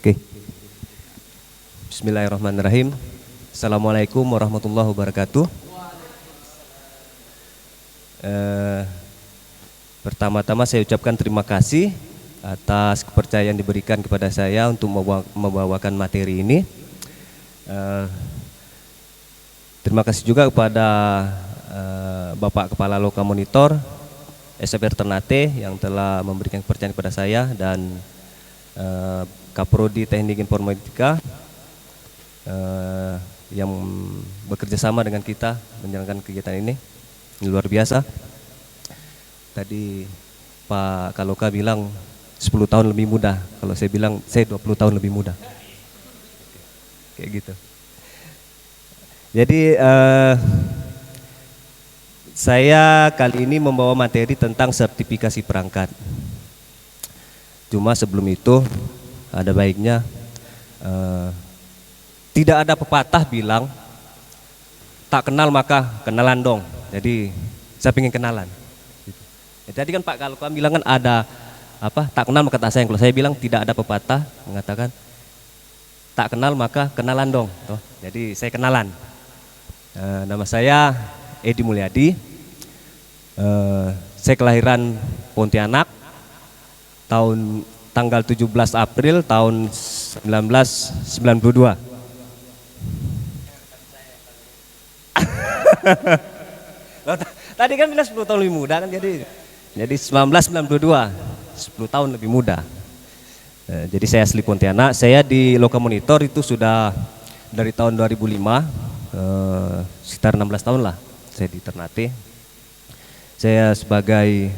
Oke. Bismillahirrahmanirrahim. Assalamualaikum warahmatullahi wabarakatuh. Pertama-tama saya ucapkan terima kasih atas kepercayaan diberikan kepada saya untuk membawakan materi ini. Terima kasih juga kepada Bapak Kepala Loka Monitor SFR Ternate yang telah memberikan kepercayaan kepada saya, dan Kaprodi Teknik Informatika yang bekerja sama dengan kita menjalankan kegiatan ini. Luar biasa. Tadi Pak Kaloka bilang 10 tahun lebih muda, kalau saya bilang saya 20 tahun lebih muda. Kayak gitu. Jadi saya kali ini membawa materi tentang sertifikasi perangkat. Cuma sebelum itu ada baiknya, tidak ada pepatah bilang tak kenal maka kenalan dong. Jadi saya ingin kenalan. Jadi kan Pak Kaloka bilang kan ada apa, tak kenal maka tak sayang. Kalau saya bilang tidak ada pepatah mengatakan tak kenal maka kenalan dong. Jadi saya kenalan. Nama saya Edi Mulyadi. Saya kelahiran Pontianak tanggal 17 April tahun 1992. Tadi kan bilang 10 tahun lebih muda kan, jadi 1992, 10 tahun lebih muda. Jadi saya asli Pontianak. Saya di Loka Monitor itu sudah dari tahun 2005, sekitar 16 tahun lah saya di Ternate. Saya sebagai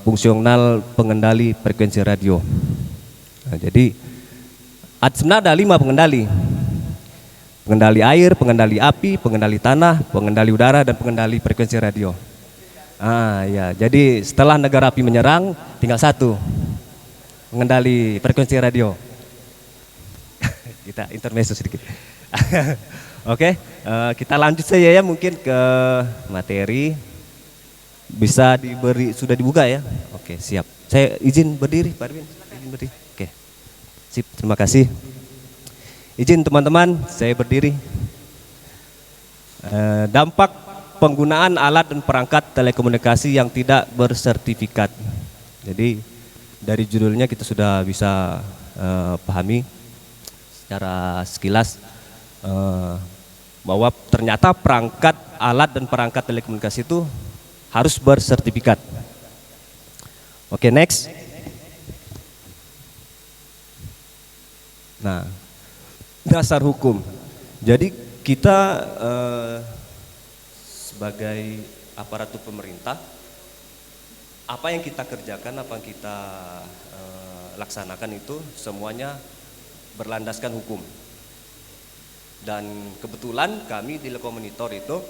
fungsional pengendali frekuensi radio. Jadi sebenarnya ada 5 pengendali. Pengendali air, pengendali api, pengendali tanah, pengendali udara, dan pengendali frekuensi radio. Ya, jadi setelah negara api menyerang, tinggal 1, pengendali frekuensi radio. Kita intermezzo sedikit. Oke, kita lanjut saja ya, mungkin ke materi. Bisa sudah dibuka ya? Oke, siap. Saya izin berdiri, Pak Arvin. Izin berdiri. Oke, sip, terima kasih. Izin teman-teman, saya berdiri. Dampak penggunaan alat dan perangkat telekomunikasi yang tidak bersertifikat. Jadi dari judulnya kita sudah bisa pahami secara sekilas bahwa ternyata perangkat alat dan perangkat telekomunikasi itu harus bersertifikat. Oke, next. Nah, dasar hukum. Jadi kita sebagai aparatur pemerintah, apa yang kita kerjakan, apa yang kita laksanakan itu semuanya berlandaskan hukum. Dan kebetulan kami di Loka Monitor itu,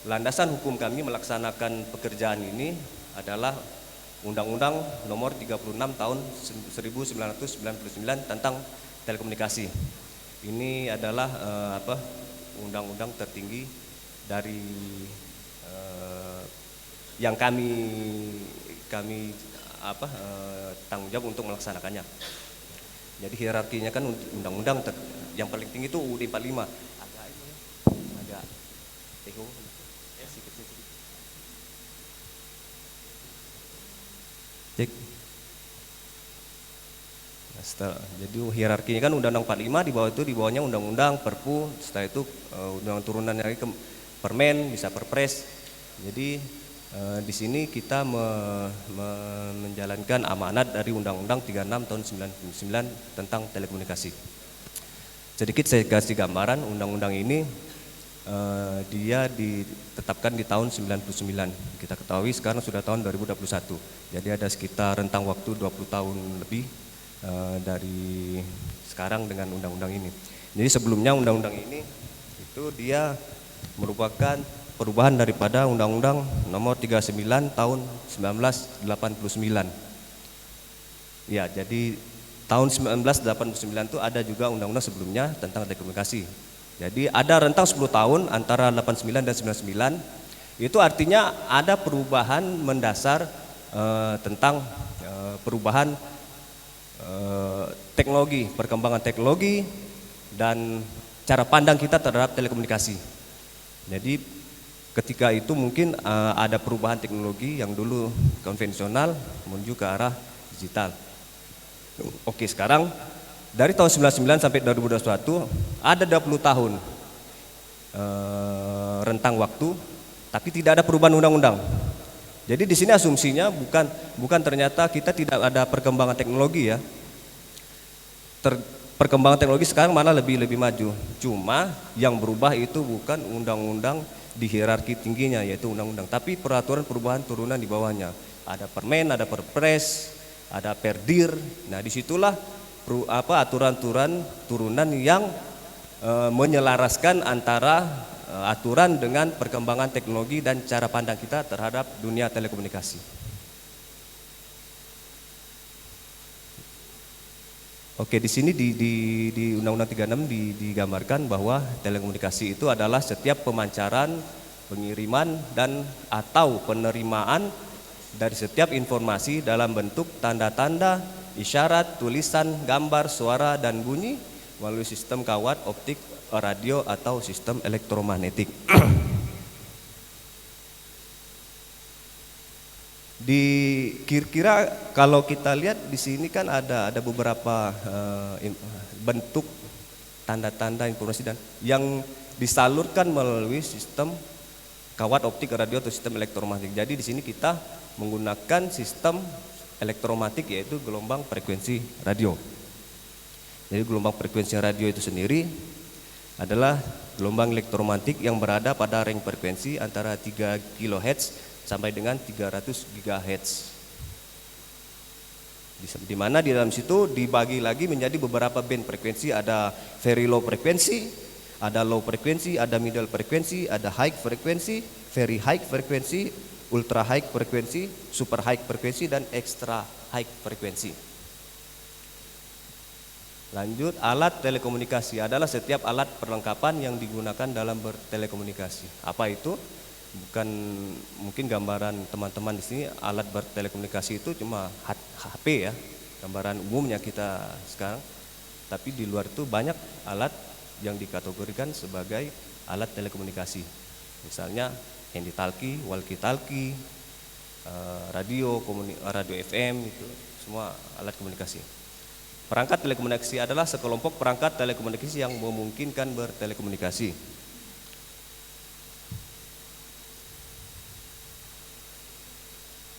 landasan hukum kami melaksanakan pekerjaan ini adalah Undang-Undang Nomor 36 Tahun 1999 tentang telekomunikasi. Ini adalah undang-undang tertinggi dari yang kami tanggung jawab untuk melaksanakannya. Jadi hierarkinya kan undang-undang yang paling tinggi itu UUD 45. Agak bingung. Cek. Jadi hierarkinya kan Undang-Undang 45, di bawah itu di bawahnya Undang-Undang, Perpu, setelah itu undang turunan lagi ke Permen, bisa Perpres. Jadi di sini kita menjalankan amanat dari Undang-Undang 36 tahun 1999 tentang telekomunikasi. Sedikit saya kasih gambaran, undang-undang ini dia ditetapkan di tahun 99. Kita ketahui sekarang sudah tahun 2021. Jadi ada sekitar rentang waktu 20 tahun lebih dari sekarang dengan undang-undang ini. Jadi sebelumnya undang-undang ini itu dia merupakan perubahan daripada Undang-Undang Nomor 39 Tahun 1989. Ya, jadi tahun 1989 itu ada juga undang-undang sebelumnya tentang telekomunikasi. Jadi ada rentang 10 tahun antara 89 dan 99. Itu artinya ada perubahan mendasar tentang perubahan teknologi, perkembangan teknologi dan cara pandang kita terhadap telekomunikasi. Jadi ketika itu mungkin ada perubahan teknologi yang dulu konvensional menuju ke arah digital. Oke, sekarang dari tahun 99 sampai 2021 ada 20 tahun rentang waktu, tapi tidak ada perubahan undang-undang. Jadi di sini asumsinya bukan ternyata kita tidak ada perkembangan teknologi ya. Perkembangan teknologi sekarang mana lebih maju. Cuma yang berubah itu bukan undang-undang di hierarki tingginya yaitu undang-undang, tapi peraturan perubahan turunan di bawahnya. Ada permen, ada perpres, ada perdir. Nah disitulah aturan-aturan turunan yang menyelaraskan antara aturan dengan perkembangan teknologi dan cara pandang kita terhadap dunia telekomunikasi. Oke, di sini di Undang-Undang 36 digambarkan bahwa telekomunikasi itu adalah setiap pemancaran, pengiriman dan atau penerimaan dari setiap informasi dalam bentuk tanda-tanda, isyarat, tulisan, gambar, suara dan bunyi melalui sistem kawat, optik, radio atau sistem elektromagnetik. Di kira-kira kalau kita lihat di sini kan ada beberapa bentuk tanda-tanda informasi dan yang disalurkan melalui sistem kawat optik, radio atau sistem elektromagnetik. Jadi di sini kita menggunakan sistem elektromagnetik yaitu gelombang frekuensi radio. Jadi gelombang frekuensi radio itu sendiri adalah gelombang elektromagnetik yang berada pada range frekuensi antara 3 kHz sampai dengan 300 GHz. Di mana di dalam situ dibagi lagi menjadi beberapa band frekuensi, ada very low frekuensi, ada low frekuensi, ada middle frekuensi, ada high frekuensi, very high frekuensi, ultra high frekuensi, super high frekuensi dan extra high frekuensi. Lanjut, alat telekomunikasi adalah setiap alat perlengkapan yang digunakan dalam bertelekomunikasi. Apa itu? Bukan mungkin gambaran teman-teman di sini alat bertelekomunikasi itu cuma HP ya, gambaran umumnya kita sekarang. Tapi di luar itu banyak alat yang dikategorikan sebagai alat telekomunikasi. Misalnya handy-talkie, walkie-talkie, radio FM itu semua alat komunikasi. Perangkat telekomunikasi adalah sekelompok perangkat telekomunikasi yang memungkinkan bertelekomunikasi.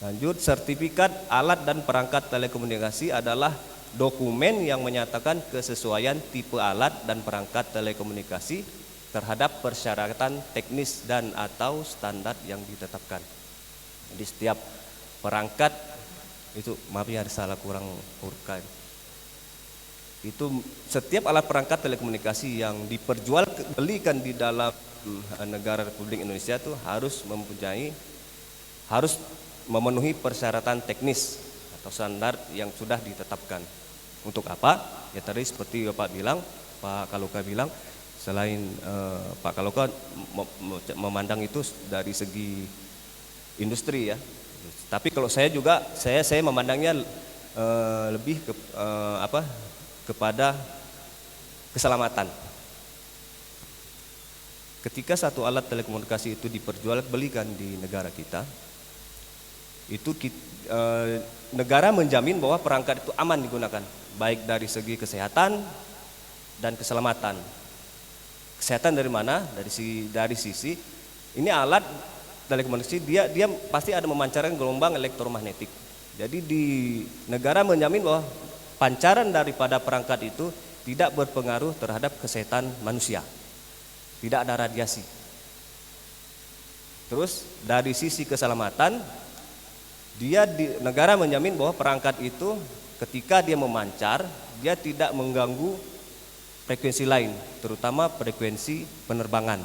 Lanjut, sertifikat alat dan perangkat telekomunikasi adalah dokumen yang menyatakan kesesuaian tipe alat dan perangkat telekomunikasi terhadap persyaratan teknis dan atau standar yang ditetapkan. Jadi setiap perangkat itu, maaf ya ada salah kurang urutkan. Itu setiap alat perangkat telekomunikasi yang diperjualbelikan di dalam negara Republik Indonesia itu harus memenuhi persyaratan teknis atau standar yang sudah ditetapkan. Untuk apa? Ya tadi seperti Bapak bilang, Pak Kaloka bilang, selain Pak Kaloka memandang itu dari segi industri ya. Tapi kalau saya juga saya memandangnya lebih kepada keselamatan. Ketika satu alat telekomunikasi itu diperjualbelikan di negara kita, itu negara menjamin bahwa perangkat itu aman digunakan, baik dari segi kesehatan dan keselamatan. Kesehatan dari mana? Dari sisi ini alat telekomunikasi dia pasti ada memancarkan gelombang elektromagnetik. Jadi di negara menjamin bahwa pancaran daripada perangkat itu tidak berpengaruh terhadap kesehatan manusia. Tidak ada radiasi. Terus dari sisi keselamatan negara menjamin bahwa perangkat itu ketika dia memancar, dia tidak mengganggu frekuensi lain, terutama frekuensi penerbangan.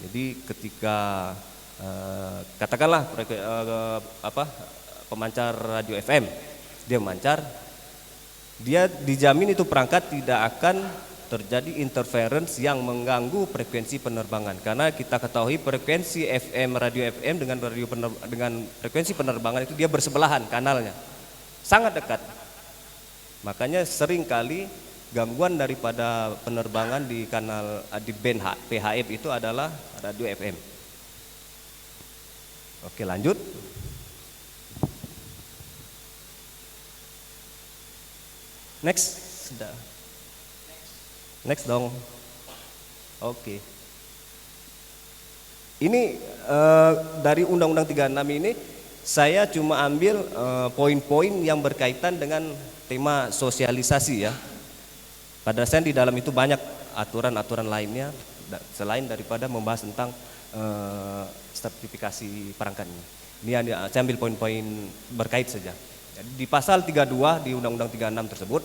Jadi ketika katakanlah pemancar radio FM, dia memancar, dia dijamin itu perangkat tidak akan terjadi interference yang mengganggu frekuensi penerbangan, karena kita ketahui frekuensi FM, radio FM dengan frekuensi penerbangan itu dia bersebelahan kanalnya, sangat dekat. Makanya sering kali gangguan daripada penerbangan di kanal di band PHF itu adalah radio FM. Oke, lanjut. Next. Next dong. Oke. Ini dari Undang-Undang 36 ini saya cuma ambil poin-poin yang berkaitan dengan tema sosialisasi ya. Pada dasarnya di dalam itu banyak aturan-aturan lainnya selain daripada membahas tentang sertifikasi perangkat ini. Ini saya ambil poin-poin berkait saja. Jadi di pasal 32 di Undang-Undang 36 tersebut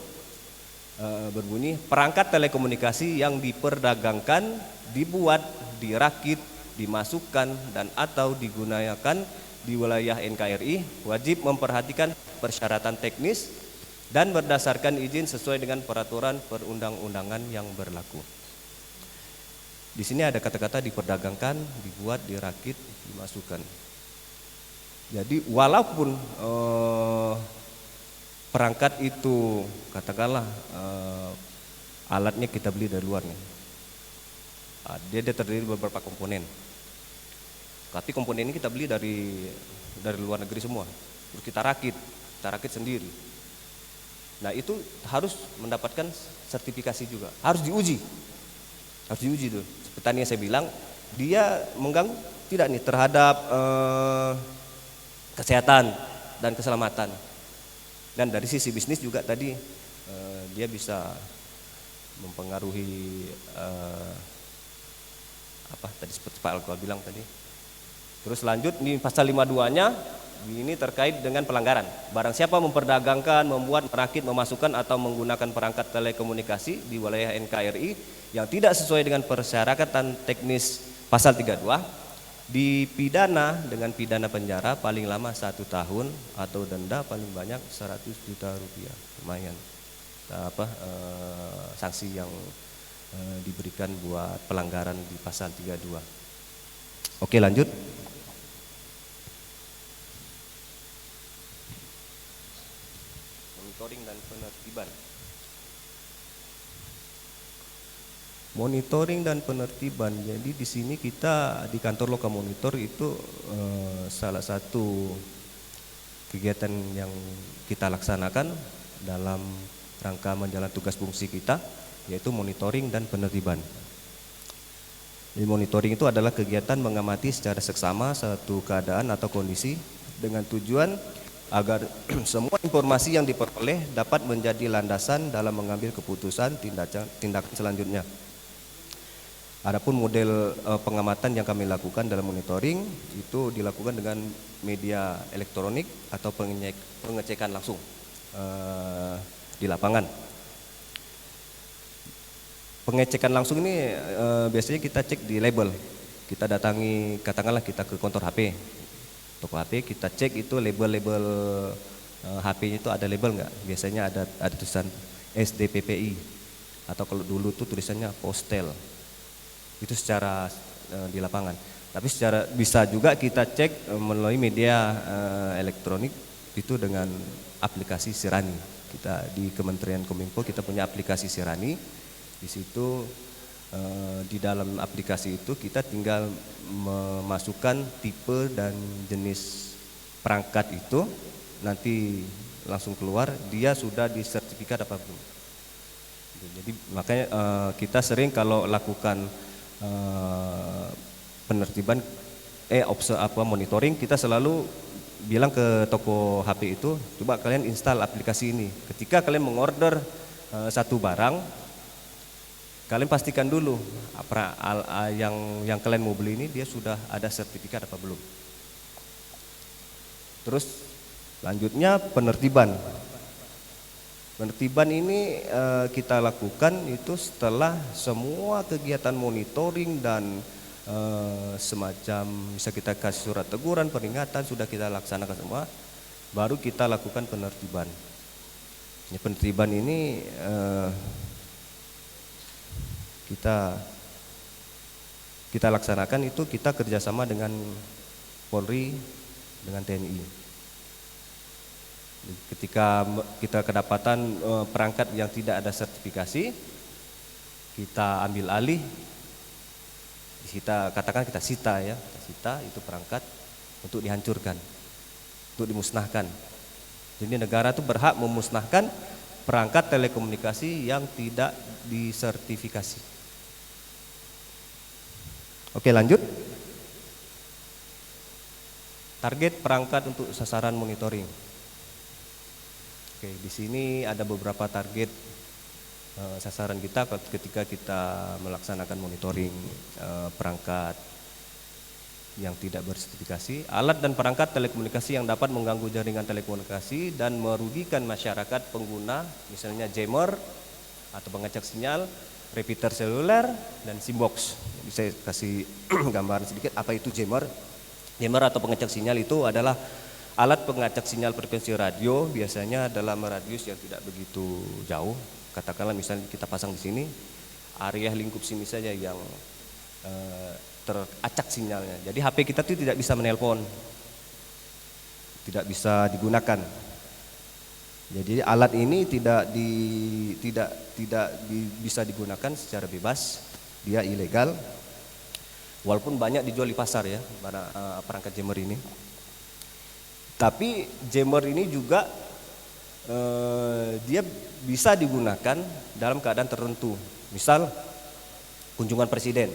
berbunyi perangkat telekomunikasi yang diperdagangkan, dibuat, dirakit, dimasukkan dan atau digunakan di wilayah NKRI wajib memperhatikan persyaratan teknis dan berdasarkan izin sesuai dengan peraturan perundang-undangan yang berlaku. Di sini ada kata-kata diperdagangkan, dibuat, dirakit, dimasukkan. Jadi walaupun perangkat itu katakanlah alatnya kita beli dari luar nih, dia terdiri dari beberapa komponen. Tapi komponen ini kita beli dari luar negeri semua, terus kita rakit sendiri. Nah itu harus mendapatkan sertifikasi juga, harus diuji dulu. Seperti yang saya bilang, dia mengganggu tidak nih terhadap kesehatan dan keselamatan. Dan dari sisi bisnis juga tadi dia bisa mempengaruhi apa tadi seperti Pak Alko bilang tadi. Terus lanjut di pasal 52-nya ini terkait dengan pelanggaran. Barang siapa memperdagangkan, membuat, merakit, memasukkan atau menggunakan perangkat telekomunikasi di wilayah NKRI yang tidak sesuai dengan persyaratan teknis pasal 32 dipidana dengan pidana penjara paling lama 1 tahun atau denda paling banyak 100 juta rupiah. Lumayan sanksi yang diberikan buat pelanggaran di pasal 32. Oke, lanjut. Monitoring dan penertiban. Monitoring dan penertiban. Jadi di sini kita di kantor Loka Monitor itu salah satu kegiatan yang kita laksanakan dalam rangka menjalankan tugas fungsi kita, yaitu monitoring dan penertiban. Jadi monitoring itu adalah kegiatan mengamati secara seksama suatu keadaan atau kondisi dengan tujuan agar semua informasi yang diperoleh dapat menjadi landasan dalam mengambil keputusan tindakan selanjutnya. Adapun model pengamatan yang kami lakukan dalam monitoring itu dilakukan dengan media elektronik atau pengecekan langsung di lapangan. Pengecekan langsung ini biasanya kita cek di label. Kita datangi, katakanlah kita ke kontor HP, toko HP, kita cek itu label-label HP-nya itu ada label nggak? Biasanya ada tulisan SDPPI atau kalau dulu tuh tulisannya postel. Itu secara di lapangan. Tapi secara bisa juga kita cek melalui media elektronik itu dengan aplikasi Sirani. Kita di Kementerian Kominfo kita punya aplikasi Sirani. Di situ di dalam aplikasi itu kita tinggal memasukkan tipe dan jenis perangkat itu, nanti langsung keluar dia sudah disertifikat apa belum. Jadi makanya kita sering kalau lakukan penertiban monitoring, kita selalu bilang ke toko HP itu, coba kalian install aplikasi ini. Ketika kalian mengorder satu barang, kalian pastikan dulu yang kalian mau beli ini dia sudah ada sertifikat apa belum. Terus lanjutnya penertiban. Penertiban ini kita lakukan itu setelah semua kegiatan monitoring dan semacam bisa kita kasih surat teguran, peringatan sudah kita laksanakan semua, baru kita lakukan penertiban. Ya, penertiban ini kita laksanakan itu kita kerjasama dengan Polri, dengan TNI. Ketika kita kedapatan perangkat yang tidak ada sertifikasi, kita ambil alih, kita katakan kita sita ya, kita sita itu perangkat untuk dihancurkan, untuk dimusnahkan. Jadi negara itu berhak memusnahkan perangkat telekomunikasi yang tidak disertifikasi. Oke, lanjut. Target perangkat untuk sasaran monitoring. Oke, di sini ada beberapa target sasaran kita ketika kita melaksanakan monitoring perangkat yang tidak bersertifikasi. Alat dan perangkat telekomunikasi yang dapat mengganggu jaringan telekomunikasi dan merugikan masyarakat pengguna, misalnya jammer atau pengacak sinyal, repeater seluler, dan simbox. Jadi saya kasih gambaran sedikit apa itu jammer. Jammer atau pengacak sinyal itu adalah alat pengacak sinyal frekuensi radio, biasanya dalam radius yang tidak begitu jauh. Katakanlah misalnya kita pasang di sini, area lingkup sini saja yang teracak sinyalnya. Jadi HP kita itu tidak bisa menelpon, tidak bisa digunakan. Jadi alat ini tidak bisa digunakan secara bebas, dia ilegal. Walaupun banyak dijual di pasar ya, perangkat jammer ini. Tapi jammer ini juga dia bisa digunakan dalam keadaan tertentu. Misal kunjungan presiden.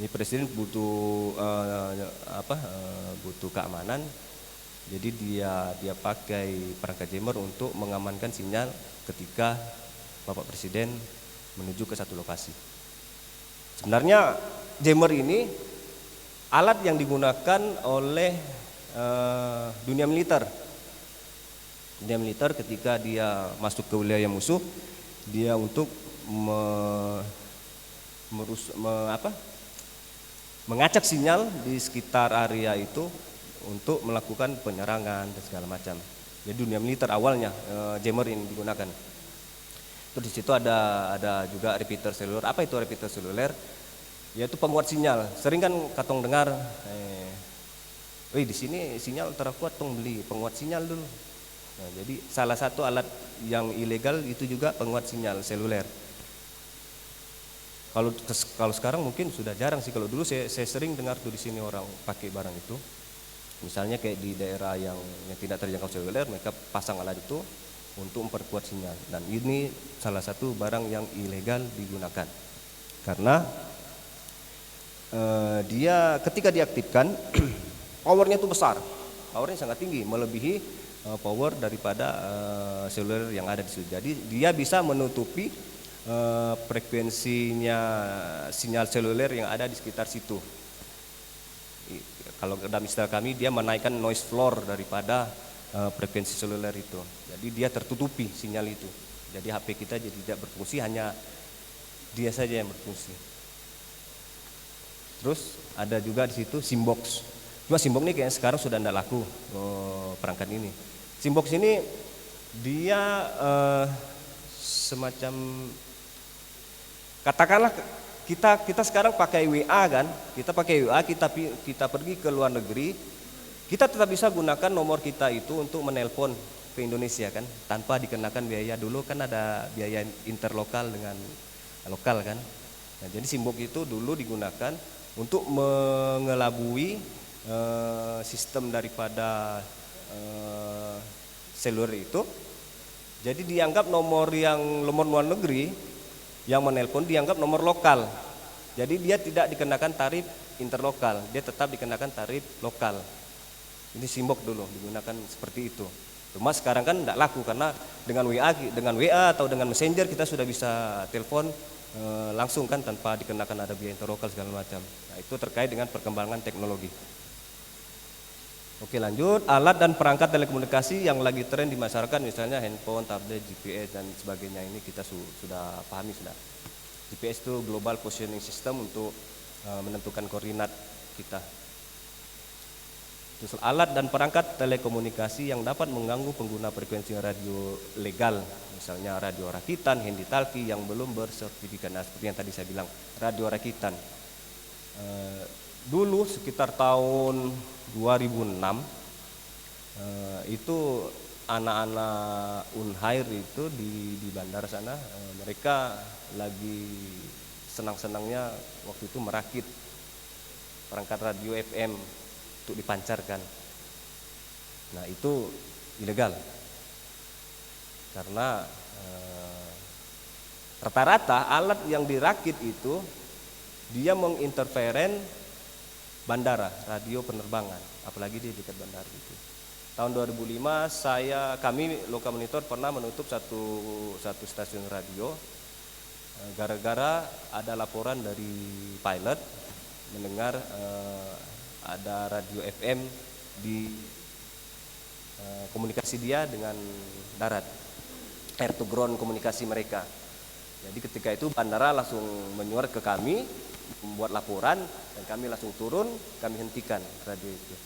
Ini presiden butuh butuh keamanan. Jadi dia pakai perangkat jammer untuk mengamankan sinyal ketika Bapak Presiden menuju ke satu lokasi. Sebenarnya jammer ini alat yang digunakan oleh dunia militer. Dunia militer ketika dia masuk ke wilayah musuh, dia untuk mengacak sinyal di sekitar area itu untuk melakukan penyerangan dan segala macam. Jadi dunia militer awalnya jammer ini digunakan. Terus di situ ada juga repeater seluler. Apa itu repeater seluler? Yaitu penguat sinyal. Sering kan katong dengar, di sini sinyal terkuat, tong beli penguat sinyal dulu. Nah, jadi salah satu alat yang ilegal itu juga penguat sinyal seluler. Kalau sekarang mungkin sudah jarang sih. Kalau dulu saya sering dengar tuh di sini orang pakai barang itu. Misalnya kayak di daerah yang tidak terjangkau seluler, mereka pasang alat itu untuk memperkuat sinyal. Dan ini salah satu barang yang ilegal digunakan. Karena dia ketika diaktifkan powernya itu besar, powernya sangat tinggi, melebihi power daripada seluler yang ada di situ. Jadi dia bisa menutupi frekuensinya sinyal seluler yang ada di sekitar situ. Kalau dalam istilah kami, dia menaikkan noise floor daripada frekuensi seluler itu. Jadi dia tertutupi sinyal itu. Jadi HP kita jadi tidak berfungsi, hanya dia saja yang berfungsi. Terus ada juga di situ simbox. Cuma simbox ini kayaknya sekarang sudah tidak laku perangkat ini. Simbox ini dia semacam, katakanlah kita sekarang pakai WA kan, kita pakai WA, kita pergi ke luar negeri, kita tetap bisa gunakan nomor kita itu untuk menelpon ke Indonesia kan, tanpa dikenakan biaya. Dulu kan ada biaya interlokal dengan lokal kan. Nah, jadi simbox itu dulu digunakan untuk mengelabui sistem daripada seluler itu. Jadi dianggap nomor luar negeri yang menelpon dianggap nomor lokal. Jadi dia tidak dikenakan tarif interlokal, dia tetap dikenakan tarif lokal. Ini simbox dulu digunakan seperti itu. Cuma sekarang kan tidak laku karena dengan WA atau dengan Messenger kita sudah bisa telepon langsung kan, tanpa dikenakan ada biaya interlokal segala macam. Nah, itu terkait dengan perkembangan teknologi. Oke, lanjut. Alat dan perangkat telekomunikasi yang lagi tren di masyarakat, misalnya handphone, tablet, GPS dan sebagainya, ini kita sudah pahami sudah. GPS itu Global Positioning System untuk menentukan koordinat kita. Terus alat dan perangkat telekomunikasi yang dapat mengganggu pengguna frekuensi radio legal, misalnya radio rakitan, handy talkie yang belum bersertifikat. Nah, seperti yang tadi saya bilang, radio rakitan. Dulu sekitar tahun 2006 itu anak-anak Unhair itu di bandara sana, mereka lagi senang-senangnya waktu itu merakit perangkat radio FM untuk dipancarkan. Nah itu ilegal karena rata-rata alat yang dirakit itu dia menginterferen bandara, radio penerbangan, apalagi di dekat bandara itu. Tahun 2005 kami Loka Monitor pernah menutup satu stasiun radio gara-gara ada laporan dari pilot mendengar ada radio FM di komunikasi dia dengan darat, air to ground komunikasi mereka. Jadi ketika itu bandara langsung menyurat ke kami, membuat laporan, dan kami langsung turun, kami hentikan radio itu.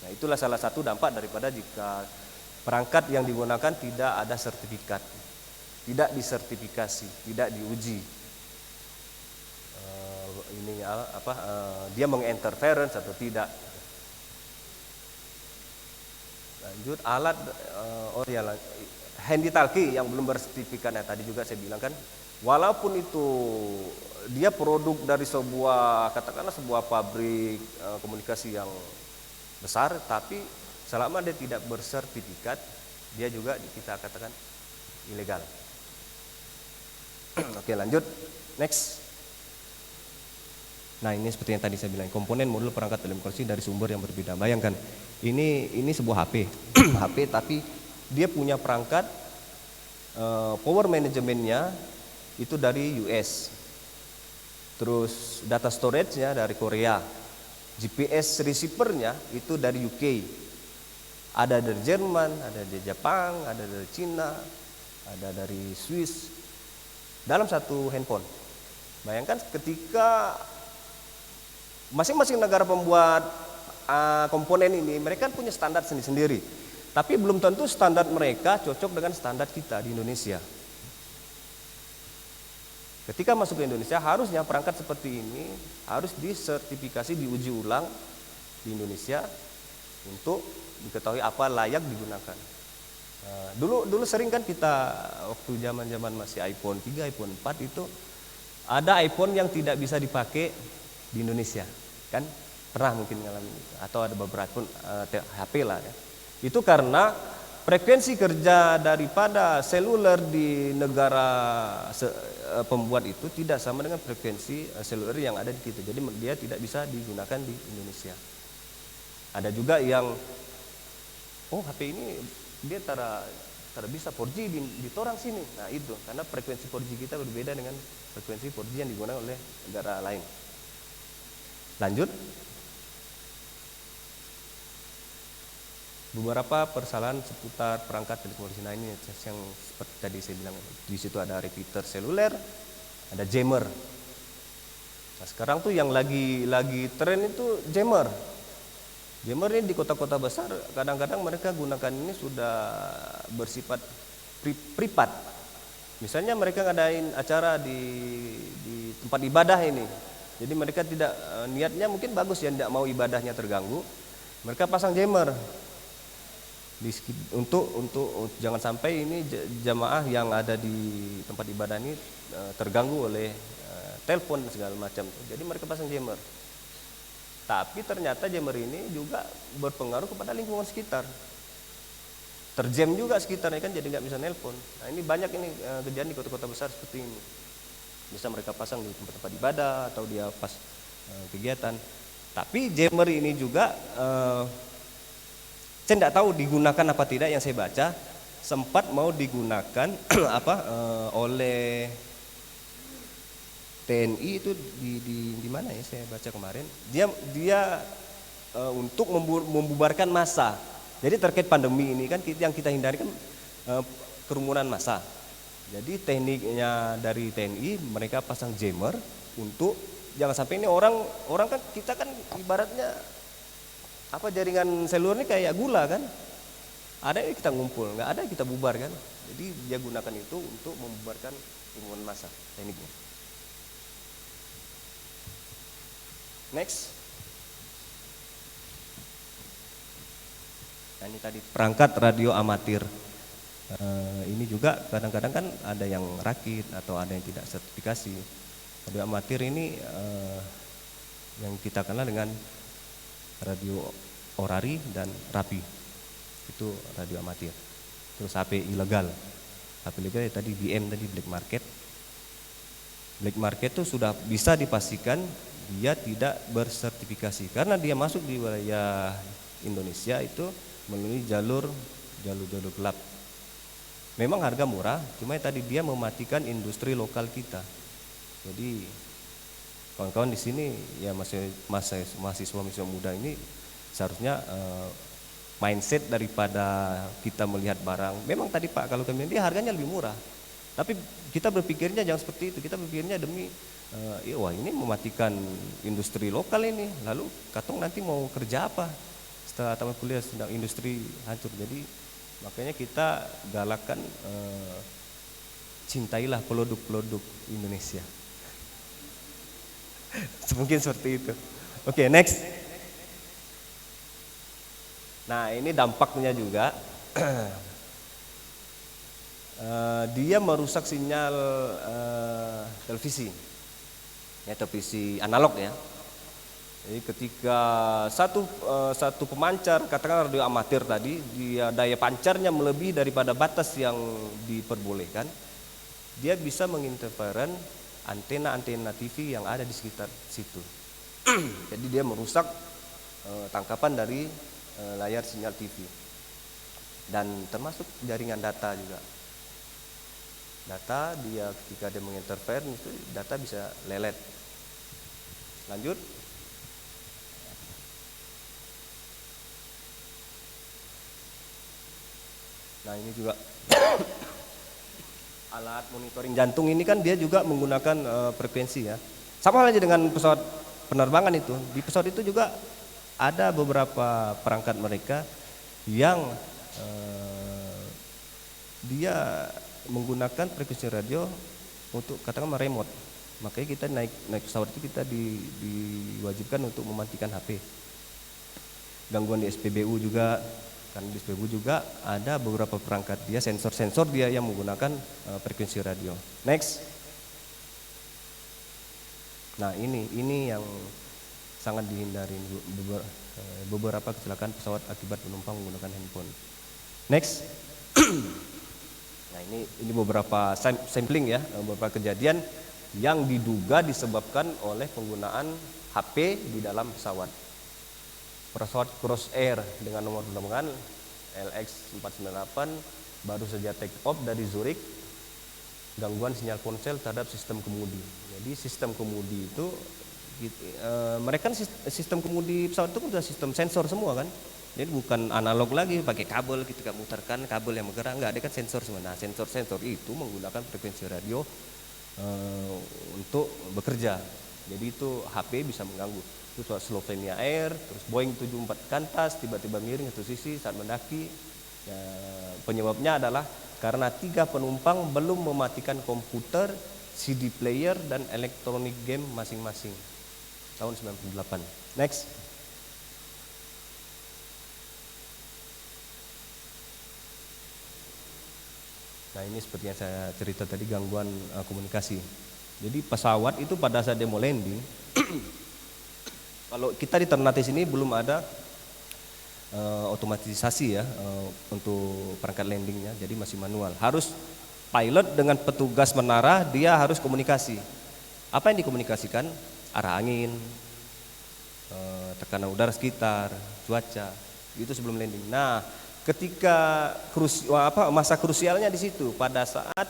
Nah itulah salah satu dampak daripada jika perangkat yang digunakan tidak ada sertifikat, tidak disertifikasi, tidak diuji. Dia menginterference atau tidak. Lanjut alat handy talkie yang belum bersertifikat. Nah, tadi juga saya bilang kan, walaupun itu dia produk dari katakanlah sebuah pabrik komunikasi yang besar, tapi selama dia tidak bersertifikat, dia juga kita katakan ilegal. Oke, lanjut. Next. Nah, ini seperti yang tadi saya bilang, komponen modul perangkat telekomunikasi dari sumber yang berbeda. Bayangkan, ini sebuah HP. HP tapi dia punya perangkat power manajemennya itu dari US. Terus data storage-nya dari Korea. GPS receiver-nya itu dari UK. Ada dari Jerman, ada dari Jepang, ada dari Cina, ada dari Swiss. Dalam satu handphone. Bayangkan ketika masing-masing negara pembuat komponen ini, mereka punya standar sendiri-sendiri. Tapi belum tentu standar mereka cocok dengan standar kita di Indonesia. Ketika masuk ke Indonesia, harusnya perangkat seperti ini harus disertifikasi, diuji ulang di Indonesia untuk diketahui apa layak digunakan. Dulu sering kan kita waktu zaman masih iPhone 3, iPhone 4 itu ada iPhone yang tidak bisa dipakai di Indonesia, kan pernah mungkin ngalamin itu, atau ada beberapa HP lah ya. Itu karena frekuensi kerja daripada seluler di negara pembuat itu tidak sama dengan frekuensi seluler yang ada di kita. Jadi dia tidak bisa digunakan di Indonesia. Ada juga yang HP ini dia tara bisa 4G di torang sini. Nah itu karena frekuensi 4G kita berbeda dengan frekuensi 4G yang digunakan oleh negara lain. Lanjut. Beberapa persalahan seputar perangkat telekomunikasi. Nah ini yang seperti tadi saya bilang, di situ ada repeater seluler, ada jammer. Nah sekarang tuh yang lagi tren itu jammer. Jammer ini di kota-kota besar kadang-kadang mereka gunakan ini sudah bersifat privat. Misalnya mereka ngadain acara di tempat ibadah ini. Jadi mereka tidak niatnya mungkin bagus ya, tidak mau ibadahnya terganggu. Mereka pasang jammer untuk jangan sampai ini jamaah yang ada di tempat ibadah ini terganggu oleh telepon segala macam. Jadi mereka pasang jammer. Tapi ternyata jammer ini juga berpengaruh kepada lingkungan sekitar. Terjam juga sekitarnya kan, jadi nggak bisa nelpon. Nah ini banyak ini kejadian di kota-kota besar seperti ini. Bisa mereka pasang di tempat-tempat ibadah atau dia pas kegiatan. Tapi jammer ini juga saya tidak tahu digunakan apa tidak. Yang saya baca sempat mau digunakan oleh TNI itu di mana ya, saya baca kemarin. Dia untuk membubarkan massa. Jadi terkait pandemi ini kan yang kita hindari kan kerumunan massa. Jadi tekniknya dari TNI mereka pasang jammer untuk jangan sampai ini orang kan kita kan ibaratnya jaringan seluler ini kayak gula kan. Ada yang kita ngumpul, nggak ada yang kita bubar kan. Jadi dia gunakan itu untuk membubarkan kerumunan massa tekniknya. Next. Nah, ini tadi perangkat radio amatir. Ini juga kadang-kadang kan ada yang rakit atau ada yang tidak sertifikasi. Radio amatir ini yang kita kenal dengan radio orari dan rapi. Itu radio amatir. Terus HP ilegal. HP ilegal ya tadi BM tadi, black market. Black market itu sudah bisa dipastikan dia tidak bersertifikasi karena dia masuk di wilayah Indonesia itu melalui jalur gelap. Memang harga murah, cuma tadi dia mematikan industri lokal kita. Jadi kawan-kawan di sini ya mahasiswa muda ini seharusnya mindset daripada kita melihat barang. Memang tadi Pak kalau kami dia harganya lebih murah. Tapi kita berpikirnya jangan seperti itu. Kita berpikirnya demi wah ini mematikan industri lokal ini. Lalu katong nanti mau kerja apa? Setelah tamat kuliah sedang industri hancur. Jadi makanya kita galakan cintailah produk-produk Indonesia. Mungkin seperti itu. Oke, next. Nah, ini dampaknya juga. Dia merusak sinyal televisi, ya televisi analog ya. Jadi ketika satu pemancar, katakan radio amatir tadi, dia daya pancarnya melebihi daripada batas yang diperbolehkan, dia bisa menginterferen antena-antena TV yang ada di sekitar situ. Jadi dia merusak tangkapan dari layar sinyal TV dan termasuk jaringan data juga. Data dia ketika dia menginterfere itu data bisa lelet. Lanjut. Nah ini juga alat monitoring jantung ini kan dia juga menggunakan frekuensi ya. Sama halnya dengan pesawat penerbangan itu. Di pesawat itu juga ada beberapa perangkat mereka yang dia menggunakan frekuensi radio untuk katakanlah remote. Makanya kita naik pesawat itu kita diwajibkan untuk mematikan HP. Gangguan di SPBU juga, karena di SPBU juga ada beberapa perangkat dia sensor dia yang menggunakan frekuensi radio. Next. Nah ini yang sangat dihindari beberapa kecelakaan pesawat akibat penumpang menggunakan handphone. Next. Nah ini beberapa sampling ya, beberapa kejadian yang diduga disebabkan oleh penggunaan HP di dalam pesawat. Pesawat Cross Air dengan nomor penerbangan LX498 baru saja take off dari Zurich, gangguan sinyal ponsel terhadap sistem kemudi. Jadi sistem kemudi itu mereka kan sistem kemudi pesawat itu sudah sistem sensor semua kan. Jadi bukan analog lagi pakai kabel kita mutarkan kabel yang bergerak, enggak, dia kan sensor semua. Nah sensor itu menggunakan frekuensi radio untuk bekerja. Jadi itu HP bisa mengganggu. Itu Slovenia Air, terus Boeing 74 Qantas tiba-tiba miring satu sisi saat mendaki. Ya, penyebabnya adalah karena 3 penumpang belum mematikan komputer, CD player dan elektronik game masing-masing. Tahun 98. Next. Nah ini seperti yang saya cerita tadi, gangguan komunikasi. Jadi pesawat itu pada saat dia mau landing, kalau kita di Ternate sini belum ada otomatisasi ya untuk perangkat landingnya, jadi masih manual. Harus pilot dengan petugas menara, dia harus komunikasi. Apa yang dikomunikasikan? Arah angin, tekanan udara sekitar, cuaca, itu sebelum landing. Nah ketika masa krusialnya di situ pada saat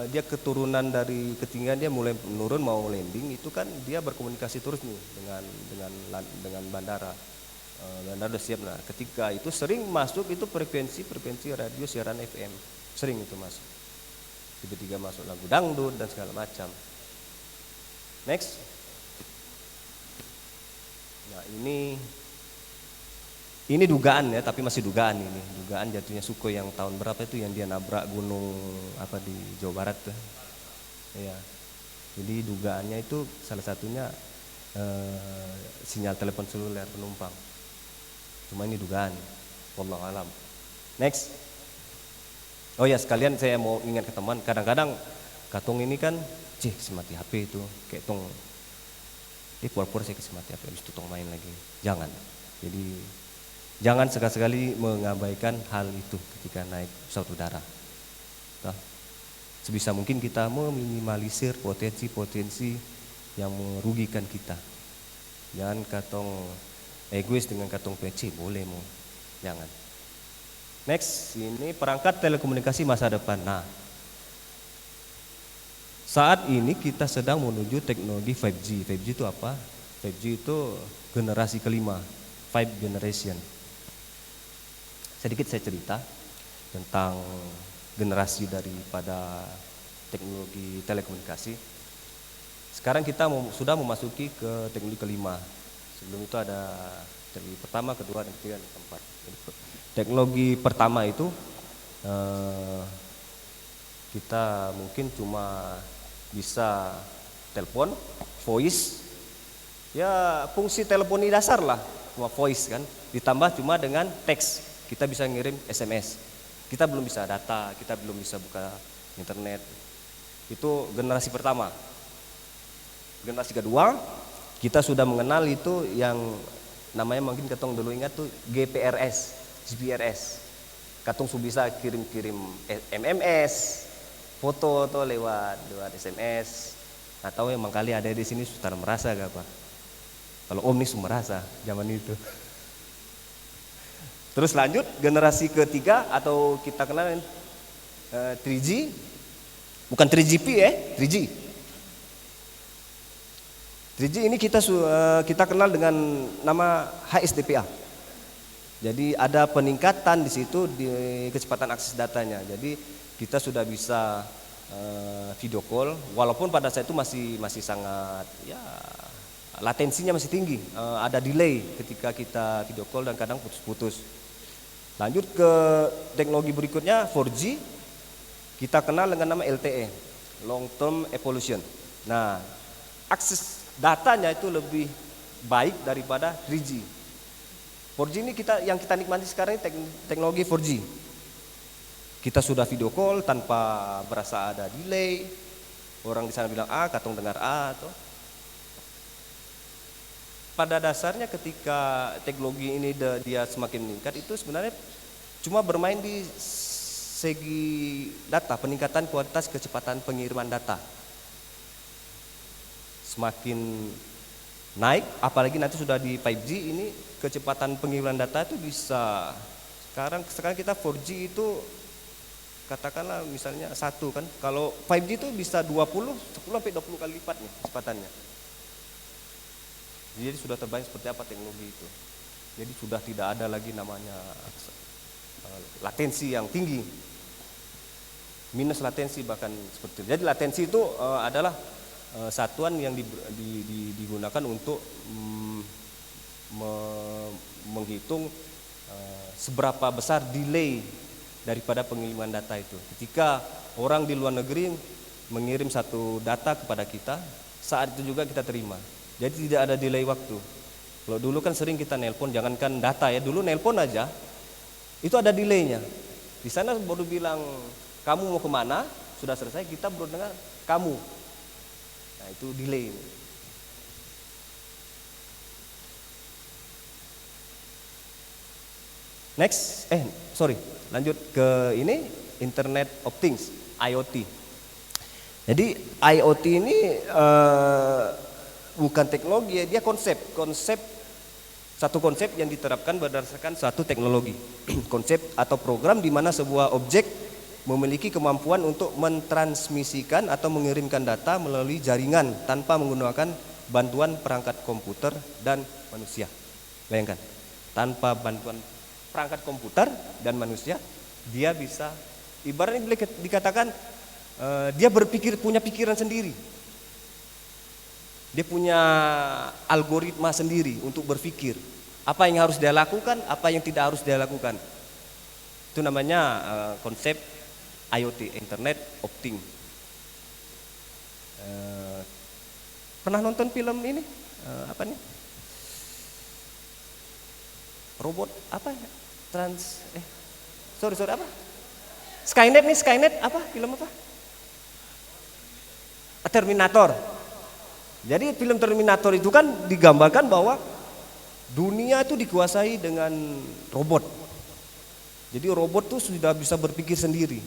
dia keturunan dari ketinggian dia mulai menurun mau landing, itu kan dia berkomunikasi terus nih dengan bandara. Bandara udah siap. Nah ketika itu sering masuk itu frekuensi radio siaran FM, sering itu masuk. Tiba-tiba masuk lagu dangdut dan segala macam. Next. Nah ini dugaan ya, tapi masih dugaan ini. Dugaan jatuhnya Sukhoi yang tahun berapa itu yang dia nabrak gunung apa di Jawa Barat tuh. Ya. Jadi dugaannya itu salah satunya sinyal telepon seluler penumpang. Cuma ini dugaan. Wallahu alam. Next. Oh ya, sekalian saya mau ingat ke teman, kadang-kadang katong ini kan kasih mati HP itu, kayak tong pura-pura saya kasih mati HP habis itu tong main lagi. Jangan. Jadi jangan sekali-sekali mengabaikan hal itu ketika naik pesawat udara. Nah, sebisa mungkin kita meminimalisir potensi-potensi yang merugikan kita. Jangan katong egois dengan katong PC, boleh mau. Jangan. Next, ini perangkat telekomunikasi masa depan. Nah, saat ini kita sedang menuju teknologi 5G. 5G itu apa? 5G itu generasi kelima, 5 generation. Sedikit saya cerita tentang generasi daripada teknologi telekomunikasi. Sekarang kita sudah memasuki ke teknologi kelima. Sebelum itu ada teknologi pertama, kedua, dan ketiga, dan keempat. Teknologi pertama itu kita mungkin cuma bisa telepon, voice, ya fungsi teleponi dasar lah, cuma voice kan, ditambah cuma dengan teks, kita bisa ngirim SMS, kita belum bisa data, kita belum bisa buka internet. Itu generasi pertama. Generasi kedua, kita sudah mengenal itu yang namanya mungkin ketong dulu ingat tuh GPRS, GPRS. Katong sudah bisa kirim-kirim MMS, foto atau lewat SMS. Atau yang kali ada di sini sudah merasa gak Pak? Kalau Om nih sudah merasa zaman itu. Terus lanjut generasi ketiga atau kita kenal 3G, bukan 3GP 3G. 3G ini kita kenal dengan nama HSDPA. Jadi ada peningkatan di situ di kecepatan akses datanya. Jadi kita sudah bisa video call, walaupun pada saat itu masih sangat ya latensinya masih tinggi, ada delay ketika kita video call dan kadang putus-putus. Lanjut ke teknologi berikutnya 4G, kita kenal dengan nama LTE, long term evolution. Nah, akses datanya itu lebih baik daripada 3G. 4G ini yang kita nikmati sekarang ini teknologi 4G. Kita sudah video call tanpa berasa ada delay. Orang di sana bilang A, katong dengar A atau. Pada dasarnya ketika teknologi ini dia semakin meningkat, itu sebenarnya cuma bermain di segi data, peningkatan kualitas kecepatan pengiriman data. Semakin naik, apalagi nanti sudah di 5G ini kecepatan pengiriman data itu bisa sekarang kita 4G itu katakanlah misalnya 1 kan, kalau 5G itu bisa 10 sampai 20 kali lipatnya kecepatannya. Jadi sudah terbayang seperti apa teknologi itu. Jadi sudah tidak ada lagi namanya latensi yang tinggi, minus latensi bahkan seperti itu. Jadi latensi itu adalah satuan yang digunakan untuk menghitung seberapa besar delay daripada pengiriman data itu. Ketika orang di luar negeri mengirim satu data kepada kita, saat itu juga kita terima. Jadi tidak ada delay waktu. Kalau dulu kan sering kita nelpon, jangankan data ya, dulu nelpon aja itu ada delaynya. Di sana baru bilang kamu mau kemana, sudah selesai kita baru dengar kamu. Nah itu delay. Next, lanjut ke ini Internet of Things, IoT. Jadi IoT ini bukan teknologi, dia satu konsep yang diterapkan berdasarkan suatu teknologi. Konsep atau program di mana sebuah objek memiliki kemampuan untuk mentransmisikan atau mengirimkan data melalui jaringan tanpa menggunakan bantuan perangkat komputer dan manusia. Bayangkan, tanpa bantuan perangkat komputer dan manusia, dia bisa ibaratnya dikatakan dia punya pikiran sendiri. Dia punya algoritma sendiri untuk berpikir apa yang harus dia lakukan, apa yang tidak harus dia lakukan. Itu namanya konsep IoT, Internet of Things. Pernah nonton film ini? Apa nih? Robot apa ya? Sorry apa? Skynet apa? Film apa? Terminator. Jadi film Terminator itu kan digambarkan bahwa dunia itu dikuasai dengan robot. Jadi robot tuh sudah bisa berpikir sendiri.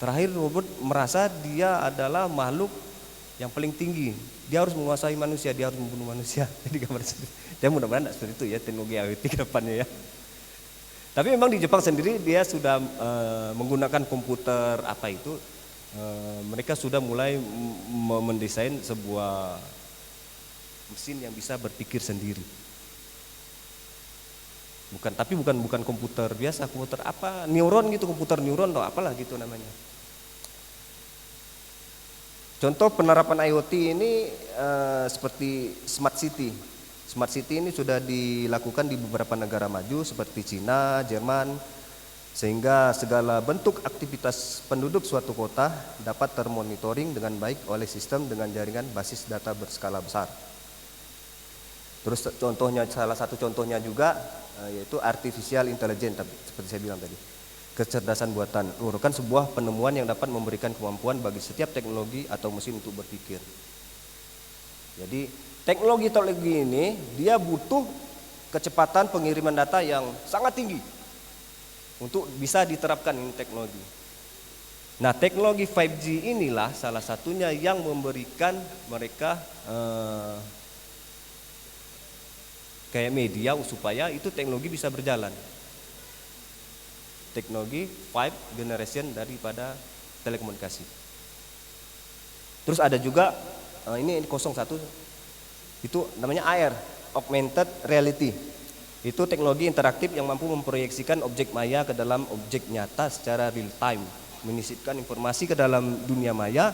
Terakhir robot merasa dia adalah makhluk yang paling tinggi. Dia harus menguasai manusia, dia harus membunuh manusia. Jadi gambar sendiri. Dan mudah-mudahan tidak seperti itu ya teknologi IoT ke depannya ya. Tapi memang di Jepang sendiri dia sudah menggunakan komputer mereka sudah mulai mendesain sebuah mesin yang bisa berpikir sendiri. Bukan komputer biasa, komputer apa? Neuron gitu, komputer neuron atau apalah gitu namanya. Contoh penerapan IoT ini seperti smart city. Smart city ini sudah dilakukan di beberapa negara maju seperti Cina, Jerman, sehingga segala bentuk aktivitas penduduk suatu kota dapat termonitoring dengan baik oleh sistem dengan jaringan basis data berskala besar. Terus salah satu contohnya juga yaitu artificial intelligence, seperti saya bilang tadi, kecerdasan buatan merupakan sebuah penemuan yang dapat memberikan kemampuan bagi setiap teknologi atau mesin untuk berpikir. Jadi teknologi ini dia butuh kecepatan pengiriman data yang sangat tinggi untuk bisa diterapkan ini teknologi. Nah, teknologi 5G inilah salah satunya yang memberikan mereka kayak media supaya itu teknologi bisa berjalan. Teknologi 5 generation daripada telekomunikasi. Terus ada juga ini 01 itu namanya AR, augmented reality. Itu teknologi interaktif yang mampu memproyeksikan objek maya ke dalam objek nyata secara real time, menyisipkan informasi ke dalam dunia maya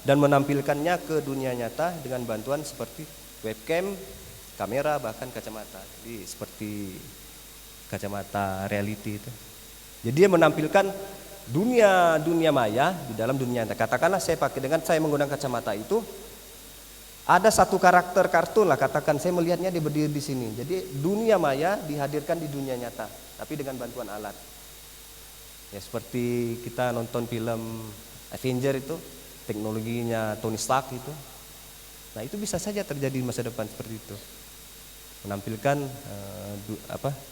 dan menampilkannya ke dunia nyata dengan bantuan seperti webcam, kamera, bahkan kacamata. Jadi seperti kacamata reality itu. Jadi dia menampilkan dunia maya di dalam dunia nyata. Katakanlah saya menggunakan kacamata itu, ada satu karakter kartun lah, katakan saya melihatnya dia berdiri di sini. Jadi dunia maya dihadirkan di dunia nyata, tapi dengan bantuan alat. Ya seperti kita nonton film Avenger itu, teknologinya Tony Stark itu. Nah itu bisa saja terjadi di masa depan seperti itu, menampilkan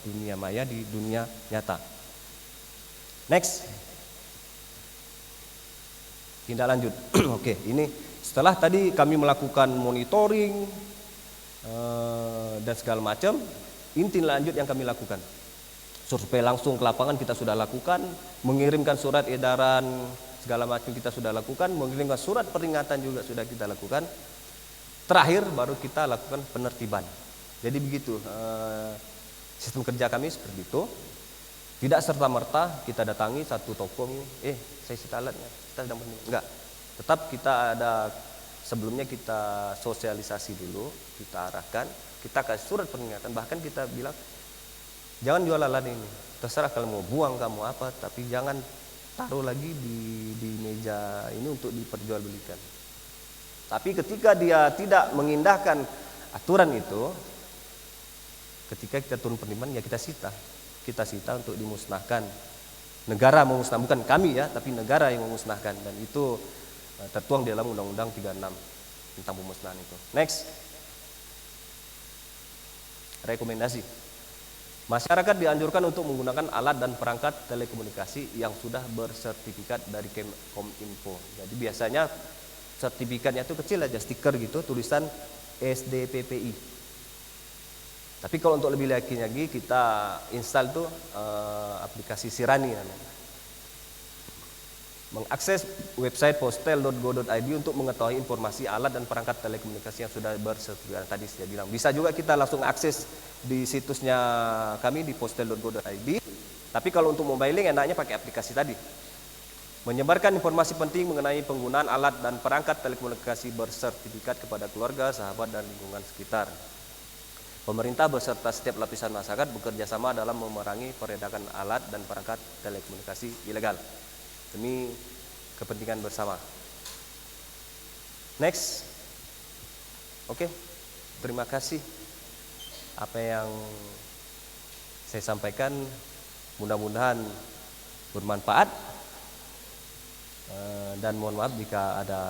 dunia maya di dunia nyata. Next, tindak lanjut. Oke, ini setelah tadi kami melakukan monitoring dan segala macam, ini tindak lanjut yang kami lakukan. Survei langsung ke lapangan kita sudah lakukan, mengirimkan surat edaran segala macam kita sudah lakukan, mengirimkan surat peringatan juga sudah kita lakukan. Terakhir baru kita lakukan penertiban. Jadi begitu sistem kerja kami seperti itu. Tidak serta-merta kita datangi satu toko ini, saya sita alatnya, kita sedang enggak. Tetap kita ada, sebelumnya kita sosialisasi dulu, kita arahkan, kita kasih surat peringatan, bahkan kita bilang jangan jual alat ini, terserah kalau mau buang kamu apa, tapi jangan taruh lagi di meja ini untuk diperjualbelikan. Tapi ketika dia tidak mengindahkan aturan itu, ketika kita turun penertiban ya kita sita untuk dimusnahkan. Negara memusnahkan, bukan kami ya, tapi negara yang memusnahkan, dan itu tertuang di dalam Undang-Undang 36 tentang pemusnahan itu. Next, rekomendasi. Masyarakat dianjurkan untuk menggunakan alat dan perangkat telekomunikasi yang sudah bersertifikat dari Kominfo. Jadi biasanya sertifikatnya itu kecil aja, stiker gitu, tulisan SDPPI. Tapi kalau untuk lebih lagi kita install tuh aplikasi Sirani namanya. Mengakses website postel.go.id untuk mengetahui informasi alat dan perangkat telekomunikasi yang sudah bersertifikat tadi saya bilang. Bisa juga kita langsung akses di situsnya kami di postel.go.id. Tapi kalau untuk mobiling enaknya pakai aplikasi tadi. Menyebarkan informasi penting mengenai penggunaan alat dan perangkat telekomunikasi bersertifikat kepada keluarga, sahabat, dan lingkungan sekitar. Pemerintah beserta setiap lapisan masyarakat bekerja sama dalam memerangi peredaran alat dan perangkat telekomunikasi ilegal demi kepentingan bersama. Next. Oke. Terima kasih apa yang saya sampaikan Mudah-mudahan bermanfaat, dan mohon maaf jika ada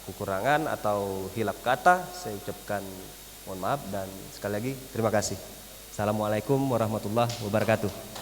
kekurangan atau hilap kata. Saya ucapkan mohon maaf dan sekali lagi terima kasih. Assalamualaikum warahmatullahi wabarakatuh.